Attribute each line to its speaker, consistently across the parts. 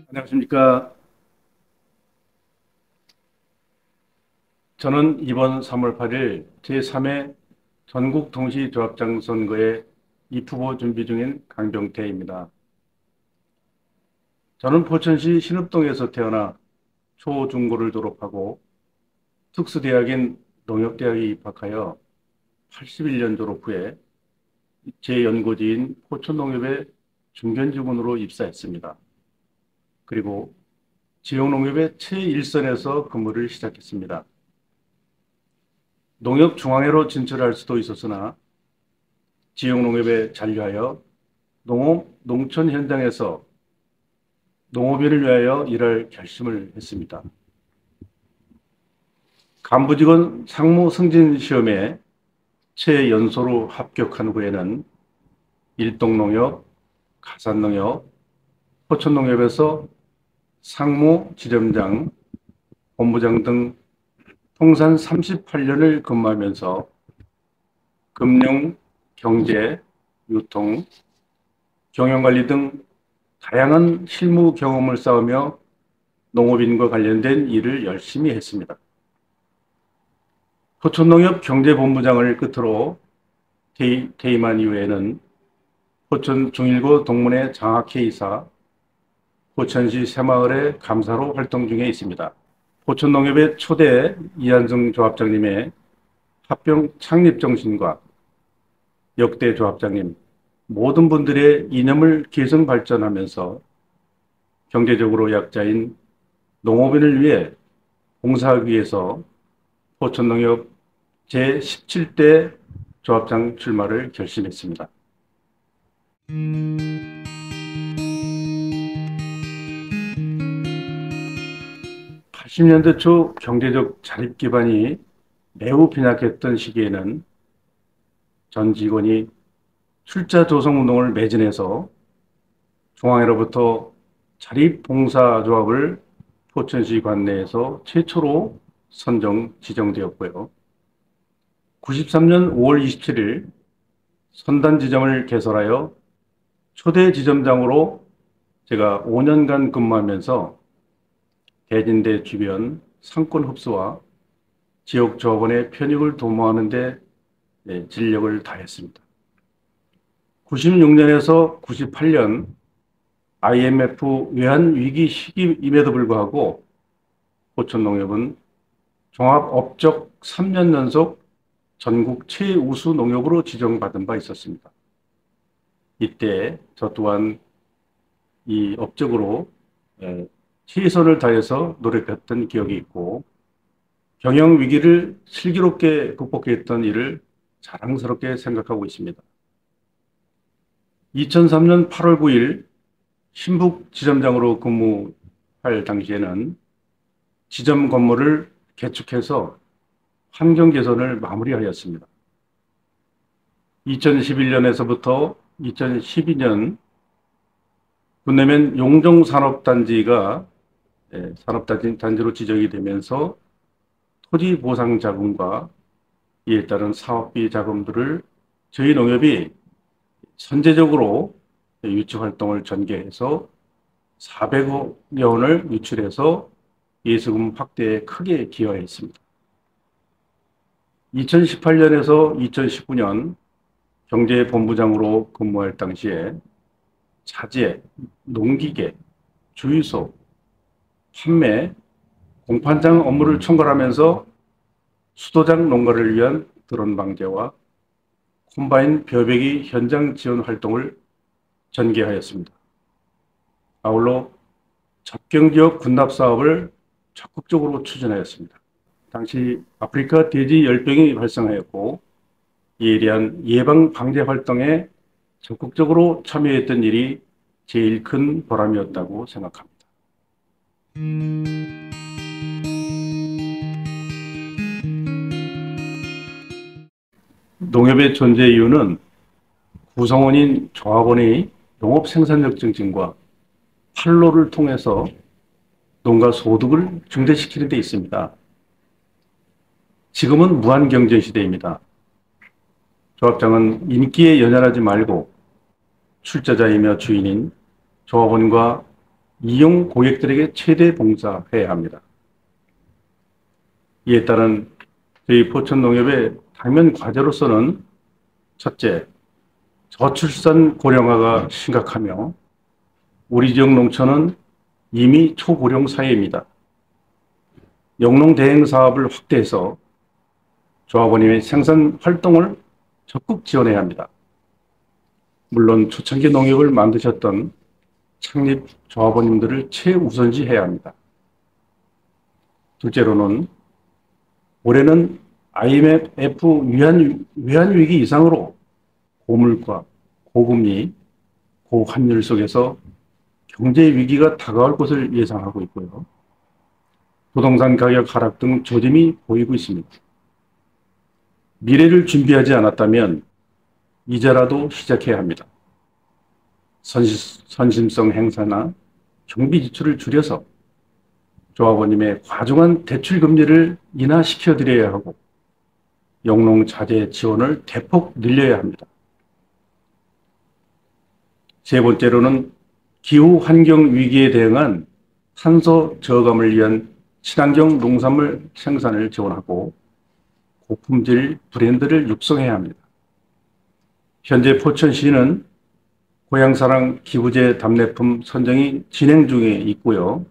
Speaker 1: 안녕하십니까. 저는 이번 3월 8일 제3회 전국동시조합장 선거에 입후보 준비 중인 강병태입니다. 저는 포천시 신읍동에서 태어나 초중고를 졸업하고 특수대학인 농협대학에 입학하여 81년 졸업 후에 제 연고지인 포천농협의 중견직원으로 입사했습니다. 그리고 지역농협의 최일선에서 근무를 시작했습니다. 농협중앙회로 진출할 수도 있었으나 지역농협에 잔류하여 농촌 현장에서 농업인을 위하여 일할 결심을 했습니다. 간부직원 상무 승진 시험에 최연소로 합격한 후에는 일동농협, 가산농협, 포천농협에서 상무, 지점장, 본부장 등 통산 38년을 근무하면서 금융, 경제, 유통, 경영관리 등 다양한 실무 경험을 쌓으며 농업인과 관련된 일을 열심히 했습니다. 포천농협 경제본부장을 끝으로 퇴임한 이후에는 포천 중일고 동문회 장학회의사, 포천시 새마을의 감사로 활동 중에 있습니다. 포천농협의 초대 이한승 조합장님의 합병 창립 정신과 역대 조합장님 모든 분들의 이념을 계승 발전하면서 경제적으로 약자인 농업인을 위해 봉사하기 위해서 포천농협 제17대 조합장 출마를 결심했습니다. 80년대 초 경제적 자립 기반이 매우 빈약했던 시기에는 전 직원이 출자 조성 운동을 매진해서 중앙회로부터 자립봉사조합을 포천시 관내에서 최초로 지정되었고요. 93년 5월 27일 선단 지점을 개설하여 초대 지점장으로 제가 5년간 근무하면서 대진대 주변 상권 흡수와 지역 조합원의 편익을 도모하는 데 진력을 다했습니다. 96년에서 98년 IMF 외환위기 시기임에도 불구하고 포천농협은 종합업적 3년 연속 전국 최우수 농협으로 지정받은 바 있었습니다. 이때 저 또한 이 업적으로 최선을 다해서 노력했던 기억이 있고 경영 위기를 슬기롭게 극복했던 일을 자랑스럽게 생각하고 있습니다. 2003년 8월 9일 신북 지점장으로 근무할 당시에는 지점 건물을 개축해서 환경 개선을 마무리하였습니다. 2011년에서부터 2012년 군내면 용종산업단지가 산업단지로 지정이 되면서 토지 보상 자금과 이에 따른 사업비 자금들을 저희 농협이 선제적으로 유치 활동을 전개해서 400여 원을 유출해서 예수금 확대에 크게 기여했습니다. 2018년에서 2019년 경제본부장으로 근무할 당시에 자재, 농기계, 주유소, 판매, 공판장 업무를 총괄하면서 수도장 농가를 위한 드론 방제와 콤바인 벼베기 현장 지원 활동을 전개하였습니다. 아울러 접경지역 군납 사업을 적극적으로 추진하였습니다. 당시 아프리카 돼지 열병이 발생하였고 이에 대한 예방 방제 활동에 적극적으로 참여했던 일이 제일 큰 보람이었다고 생각합니다. 농협의 존재 이유는 구성원인 조합원의 농업 생산력 증진과 판로를 통해서 농가 소득을 증대시키는 데 있습니다. 지금은 무한 경쟁 시대입니다. 조합장은 인기에 연연하지 말고 출자자이며 주인인 조합원과 이용 고객들에게 최대 봉사해야 합니다. 이에 따른 저희 포천농협의 당면 과제로서는 첫째, 저출산 고령화가 심각하며 우리 지역 농촌은 이미 초고령 사회입니다. 영농 대행 사업을 확대해서 조합원님의 생산 활동을 적극 지원해야 합니다. 물론 초창기 농협을 만드셨던 창립 조합원님들을 최우선시해야 합니다. 둘째로는 올해는 IMF 외환위기 이상으로 고물가, 고금리, 고환율 속에서 경제 위기가 다가올 것을 예상하고 있고요. 부동산 가격 하락 등 조짐이 보이고 있습니다. 미래를 준비하지 않았다면 이제라도 시작해야 합니다. 선심성 행사나 경비 지출을 줄여서 조합원님의 과중한 대출 금리를 인하시켜 드려야 하고 영농 자재 지원을 대폭 늘려야 합니다. 세 번째로는 기후 환경 위기에 대응한 탄소 저감을 위한 친환경 농산물 생산을 지원하고 고품질 브랜드를 육성해야 합니다. 현재 포천시는 고향사랑 기부제 답례품 선정이 진행 중에 있고요.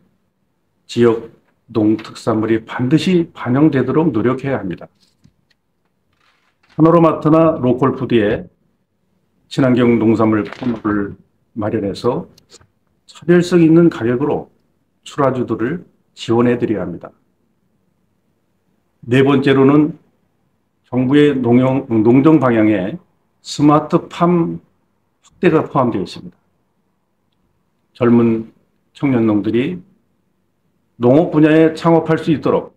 Speaker 1: 지역 농특산물이 반드시 반영되도록 노력해야 합니다. 하나로마트나 로컬푸드에 친환경 농산물 품목을 마련해서 차별성 있는 가격으로 출하주들을 지원해 드려야 합니다. 네 번째로는 정부의 농정 방향에 스마트팜 확대가 포함되어 있습니다. 젊은 청년농들이 농업 분야에 창업할 수 있도록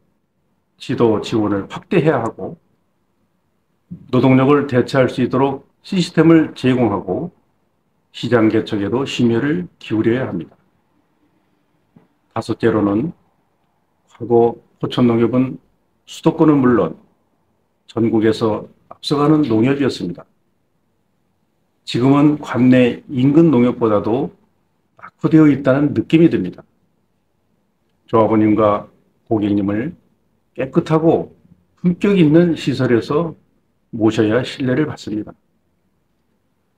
Speaker 1: 지도 지원을 확대해야 하고 노동력을 대체할 수 있도록 시스템을 제공하고 시장 개척에도 심혈을 기울여야 합니다. 다섯째로는 과거 포천농협은 수도권은 물론 전국에서 앞서가는 농협이었습니다. 지금은 관내 인근 농협보다도 낙후되어 있다는 느낌이 듭니다. 조합원님과 고객님을 깨끗하고 품격 있는 시설에서 모셔야 신뢰를 받습니다.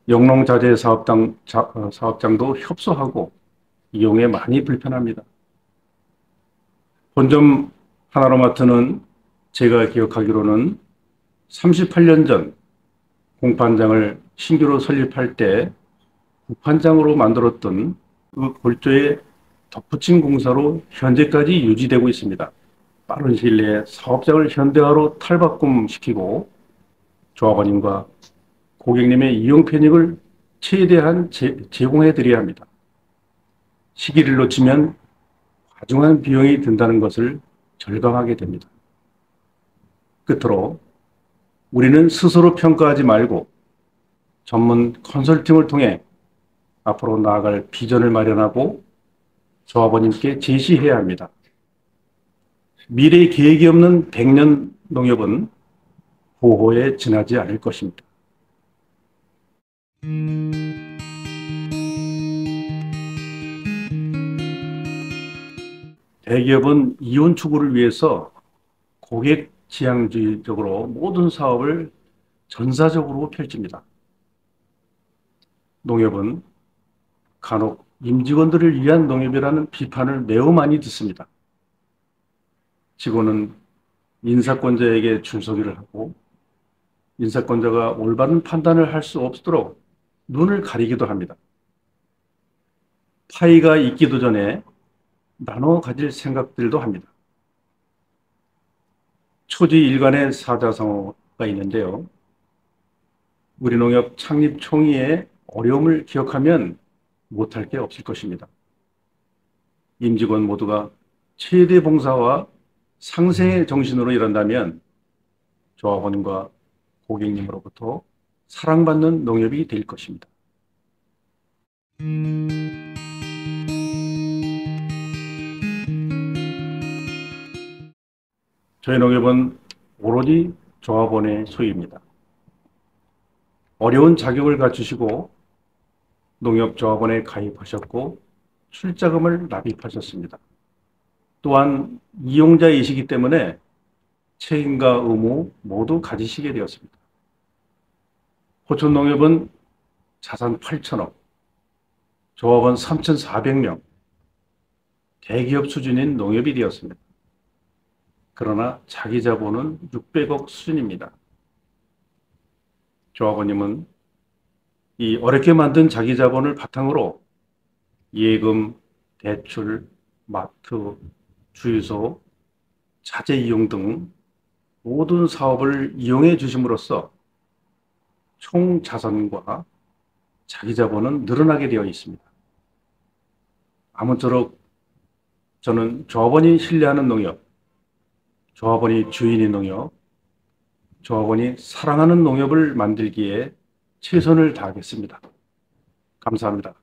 Speaker 1: 영농자재 사업장도 협소하고 이용에 많이 불편합니다. 본점 하나로마트는 제가 기억하기로는 38년 전 공판장을 신규로 설립할 때 구판장으로 만들었던 그 골조에 덧붙인 공사로 현재까지 유지되고 있습니다. 빠른 시일 내에 사업장을 현대화로 탈바꿈시키고 조합원님과 고객님의 이용 편익을 최대한 제공해 드려야 합니다. 시기를 놓치면 과중한 비용이 든다는 것을 절감하게 됩니다. 끝으로 우리는 스스로 평가하지 말고 전문 컨설팅을 통해 앞으로 나아갈 비전을 마련하고 조합원님께 제시해야 합니다. 미래 계획이 없는 100년 농협은 보호에 지나지 않을 것입니다. 대기업은 이윤 추구를 위해서 고객 지향주의적으로 모든 사업을 전사적으로 펼칩니다. 농협은 간혹 임직원들을 위한 농협이라는 비판을 매우 많이 듣습니다. 직원은 인사권자에게 준서기를 하고 인사권자가 올바른 판단을 할 수 없도록 눈을 가리기도 합니다. 파이가 있기도 전에 나눠 가질 생각들도 합니다. 초지 일관의 사자성어가 있는데요. 우리 농협 창립 총의의 어려움을 기억하면 못할 게 없을 것입니다. 임직원 모두가 최대 봉사와 상생의 정신으로 일한다면 조합원과 고객님으로부터 사랑받는 농협이 될 것입니다. 저희 농협은 오로지 조합원의 소유입니다. 어려운 자격을 갖추시고 농협조합원에 가입하셨고 출자금을 납입하셨습니다. 또한 이용자이시기 때문에 책임과 의무 모두 가지시게 되었습니다. 호촌농협은 자산 8천억, 조합원 3,400명, 대기업 수준인 농협이 되었습니다. 그러나 자기 자본은 600억 수준입니다. 조합원님은 이 어렵게 만든 자기 자본을 바탕으로 예금, 대출, 마트, 주유소, 자재 이용 등 모든 사업을 이용해 주심으로써 총 자산과 자기 자본은 늘어나게 되어 있습니다. 아무쪼록 저는 조합원이 신뢰하는 농협, 조합원이 주인인 농협, 조합원이 사랑하는 농협을 만들기에 최선을 다하겠습니다. 감사합니다.